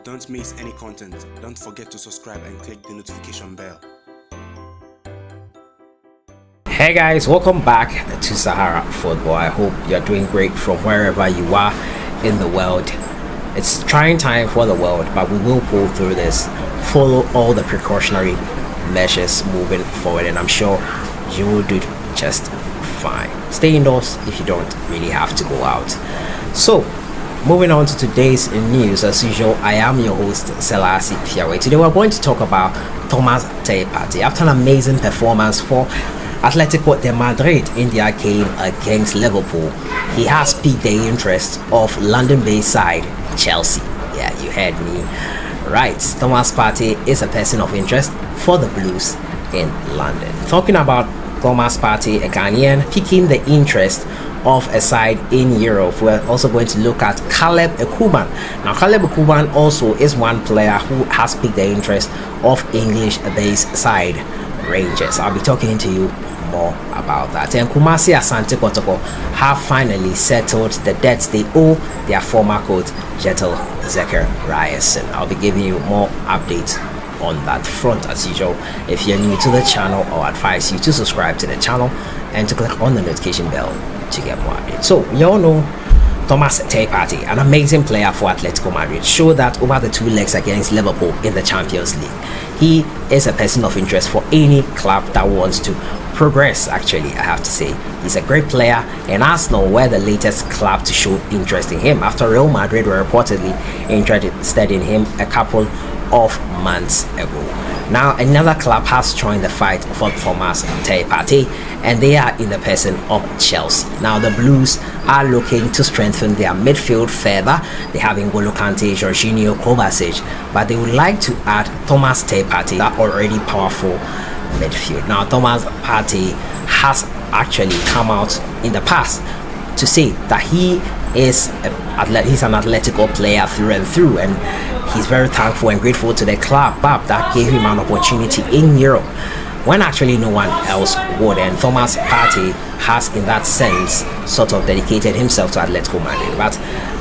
Don't miss any content. Don't forget to subscribe and click the notification bell. Hey guys, welcome back to Sahara Football. I hope you're doing great from wherever you are in the world. It's trying time for the world, but we will pull through this, follow all the precautionary measures moving forward, and I'm sure you will do just fine. Stay indoors if you don't really have to go out. So moving on to today's news, as usual, I am your host Selassie Fiawe. Today we're going to talk about Partey. After an amazing performance for Atletico de Madrid in their game against Liverpool, he has piqued the interest of London-based side Chelsea. Yeah, you heard me right. Partey is a person of interest for the Blues in London. Talking about Partey, a Ghanaian, piquing the interest of a side in Europe, we're also going to look at Ekuban. Now, Ekuban also is one player who has piqued the interest of English-based side Rangers. I'll be talking to you more about that. And Kumasi Asante Kotoko have finally settled the debts they owe their former coach Kjetil Ryerson. I'll be giving you more updates on that front as usual. If you're new to the channel, I'll advise you to subscribe to the channel and to click on the notification bell to get more updates. So we all know Partey, an amazing player for Atletico Madrid, showed that over the 2 legs against Liverpool in the Champions League. He is a person of interest for any club that wants to progress. Actually, I have to say, he's a great player, and Arsenal were the latest club to show interest in him after Real Madrid were reportedly interested in him a couple of months ago. Now another club has joined the fight for Partey, and they are in the person of Chelsea. Now the Blues are looking to strengthen their midfield further. They have N'Golo Kante, Jorginho, Kovacic, but they would like to add Partey, that already powerful midfield. Now Partey has actually come out in the past to say that he's an Atletico player through and through, and he's very thankful and grateful to the club that gave him an opportunity in Europe when actually no one else would. And Partey has, in that sense, sort of dedicated himself to Atletico Madrid. But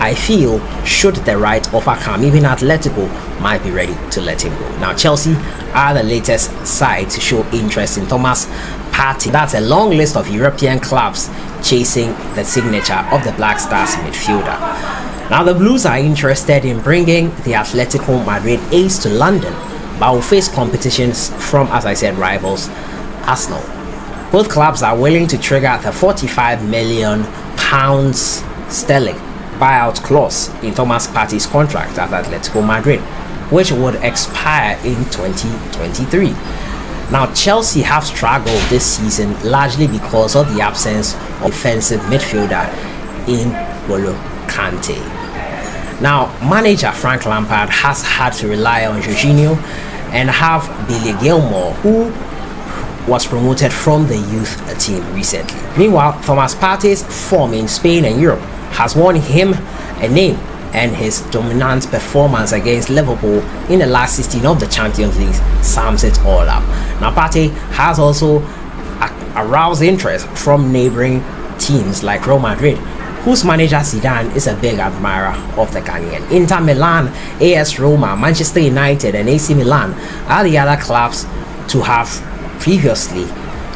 I feel, should the right offer come, even Atletico might be ready to let him go. Now Chelsea are the latest side to show interest in Partey. That's a long list of European clubs chasing the signature of the Black Stars midfielder. Now the Blues are interested in bringing the Atletico Madrid ace to London, but will face competitions from, as I said, rivals Arsenal. Both clubs are willing to trigger the £45 million sterling buyout clause in Partey's contract at Atletico Madrid, which would expire in 2023. Now Chelsea have struggled this season largely because of the absence of defensive midfielder in N'Golo Kante. Now manager Frank Lampard has had to rely on Jorginho and have Billy Gilmore, who was promoted from the youth team recently. Meanwhile, Partey's form in Spain and Europe has won him a name, and his dominant performance against Liverpool in the last 16 of the Champions League sums it all up. Now Partey has also aroused interest from neighboring teams like Real Madrid, whose manager Zidane is a big admirer of the Ghanaian. Inter Milan, AS Roma, Manchester United and AC Milan are the other clubs to have previously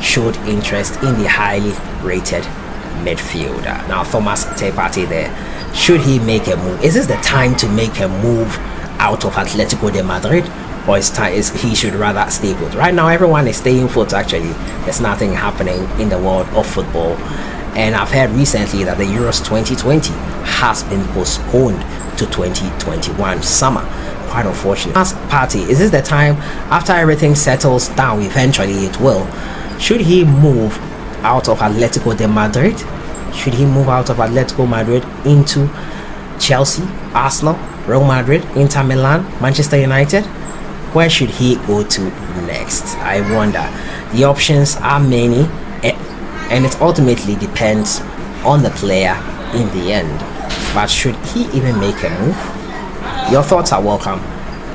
showed interest in the highly rated midfielder. Now Partey there, should he make a move? Is this the time to make a move out of Atletico de Madrid, or is he should rather stay put? Right now everyone is staying put. Actually, there's nothing happening in the world of football, and I've heard recently that the Euros 2020 has been postponed to 2021 summer. Quite unfortunate. Ask Partey, is this the time after everything settles down? Eventually it will. Should he move out of Atletico de Madrid? Should he move out of Atletico Madrid into Chelsea, Arsenal, Real Madrid, Inter Milan, Manchester United? Where should he go to next? I wonder. The options are many, and it ultimately depends on the player in the end. But should he even make a move? Your thoughts are welcome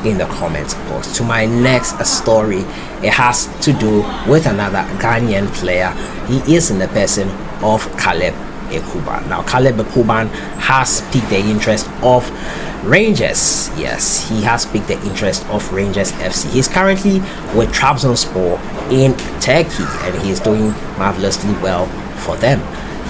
in the comments box. To my next story, it has to do with another Ghanaian player. He is in the person of Ekuban. Now, Caleb Ekuban has piqued the interest of Rangers. Yes, he has piqued the interest of Rangers FC. He's currently with Trabzonspor in Turkey, and he's doing marvelously well for them.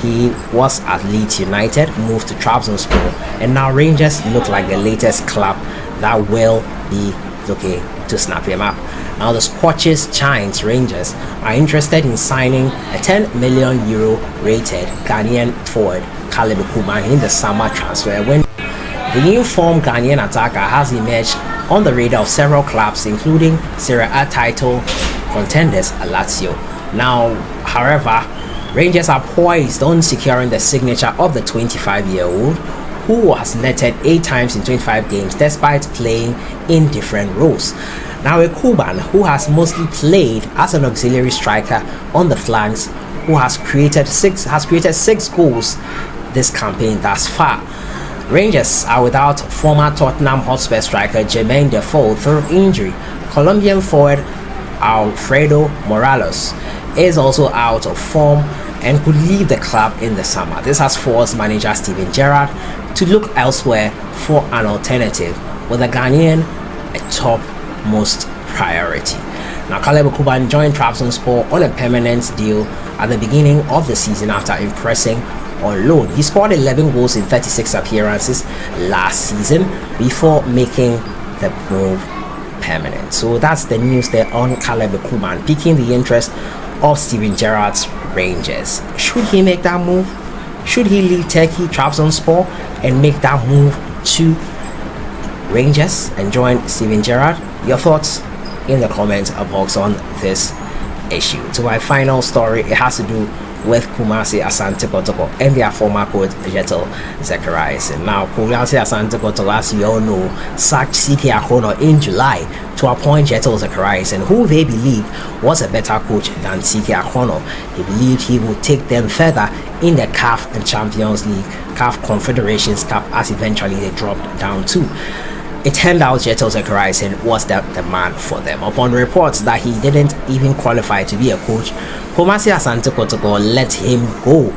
He was at Leeds United, moved to Trabzonspor, and now Rangers look like the latest club that will be looking to snap him up. Now the Scottish Giants Rangers are interested in signing a 10 million euro rated Ghanaian forward Caleb Ekuban in the summer transfer window. The informed Ghanaian attacker has emerged on the radar of several clubs, including Serie A title contenders Lazio. Now, however, Rangers are poised on securing the signature of the 25-year-old, who was netted 8 times in 25 games despite playing in different roles. Now, Ekuban, who has mostly played as an auxiliary striker on the flanks, who has created six goals this campaign thus far. Rangers are without former Tottenham Hotspur striker Jermaine Defoe through injury. Colombian forward Alfredo Morales is also out of form and could leave the club in the summer. This has forced manager Steven Gerrard to look elsewhere for an alternative, with the Ghanaian a topmost priority. Now, Caleb Ekuban joined Trabzonspor on a permanent deal at the beginning of the season after impressing on loan. He scored 11 goals in 36 appearances last season before making the move permanent. So that's the news there on Caleb Ekuban, piquing the interest of Steven Gerrard's Rangers. Should he make that move? Should he leave Turkey, Trabzonspor, and make that move to Rangers and join Steven Gerrard? Your thoughts in the comment box on this issue. To my final story, it has to do with Kumasi Asante Kotoko and their former coach Kjetil Zacharias. And now Kumasi Asante Kotoko, as you all know, sacked CK Akrono in July to appoint Kjetil Zacharias, and who they believed was a better coach than CK Akrono. He believed he would take them further in the CAF and Champions League, CAF Confederations Cup, as eventually they dropped down to. It turned out Kjetil Zacharias was the man for them. Upon reports that he didn't even qualify to be a coach, Kumasi Asante Kotoko let him go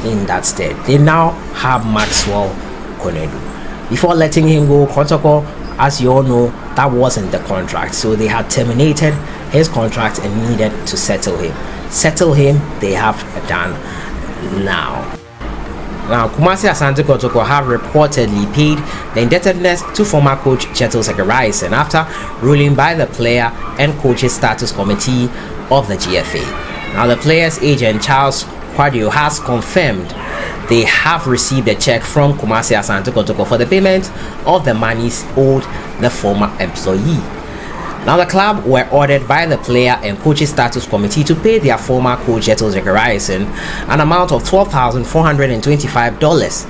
in that stead. They now have Maxwell Konedu. Before letting him go, Kotoko, as you all know, that wasn't the contract, so they had terminated his contract and needed to settle him. They have done now. Now, Kumasi Asante Kotoko have reportedly paid the indebtedness to former coach Kjetil Zacharias, and after ruling by the Player and Coaches Status Committee of the GFA. Now, the player's agent Charles Quadio has confirmed they have received a check from Kumasi Asante Kotoko for the payment of the monies owed the former employee. Now, the club were ordered by the Player and Coaches Status Committee to pay their former coach Kjetil Zacharias an amount of $12,425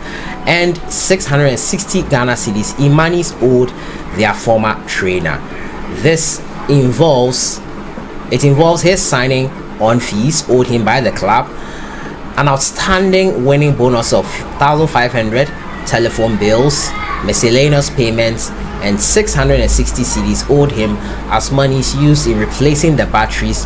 and 660 Ghana cedis in monies owed their former trainer. This involves his signing on fees owed him by the club, an outstanding winning bonus of 1,500, telephone bills, miscellaneous payments, and 660 cedis owed him as monies used in replacing the batteries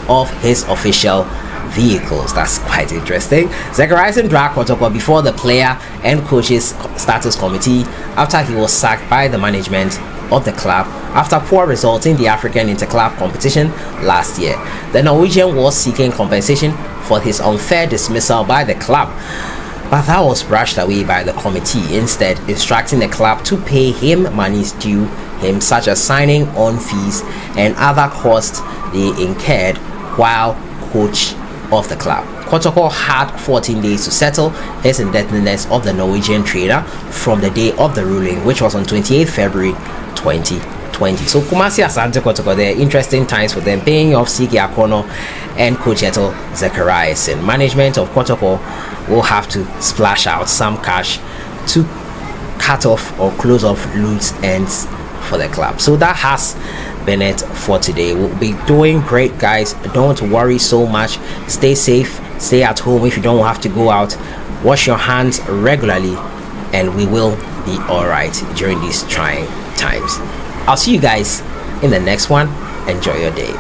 of his official vehicles. That's quite interesting. Zacharias dragged Kotoko before the Player and Coaches Status Committee after he was sacked by the management of the club after poor results in the African Interclub competition last year. The Norwegian was seeking compensation for his unfair dismissal by the club, but that was brushed away by the committee, instead instructing the club to pay him monies due him, such as signing on fees and other costs they incurred while coach of the club. Kotoko had 14 days to settle his indebtedness of the Norwegian trainer from the day of the ruling, which was on 28 February 2020. So Kumasi Asante Kotoko, there are interesting times for them, paying off CK Akrono and coach Kjetil Zacharias. And management of Kotoko will have to splash out some cash to cut off or close off loose ends for the club. So that has been it for today. We'll be doing great, guys. Don't worry so much. Stay safe, stay at home if you don't have to go out, wash your hands regularly, and we will be all right during these trying times. I'll see you guys in the next one. Enjoy your day.